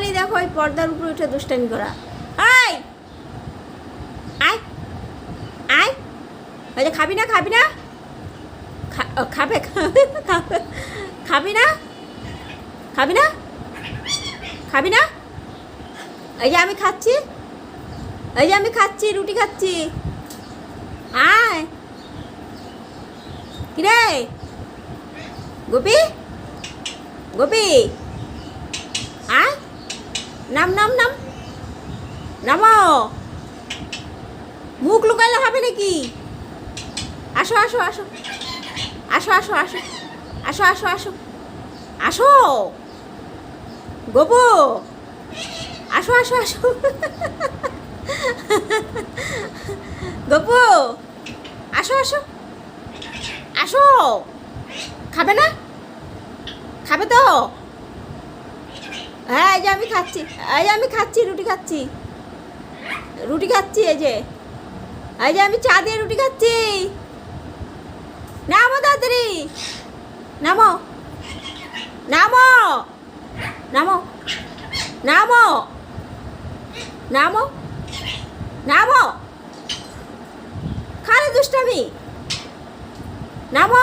যখনই দেখো ওই পর্দার উপরে উঠে দুষ্টামি করা। আয় আয় আয়, ওই যে খাবি না খাবি না, খাবে খাবি না খাবি না খাবি না, এই যে আমি খাচ্ছি, এই যে আমি খাচ্ছি, রুটি খাচ্ছি। আয় কিরে গোপী, গোপী আয়, নাম নাম নাম, নামো। মুখ লুকাইলে হবে নাকি? আসো আসো আসো আসো আসো আসো আসো আসো আসো আসো গোপু, আসো আসো আসো গোপু, আসো আসো আসো। খাবে না? খাবে তো? হ্যাঁ এই যে আমি খাচ্ছি, এই যে আমি খাচ্ছি, রুটি খাচ্ছি, রুটি খাচ্ছি, এই যে আমি চা দিয়ে রুটি খাচ্ছি। নামো তাড়াতাড়ি, নামো নামো নামো নামো নামো নামো, খালি দুষ্টামি, নামো।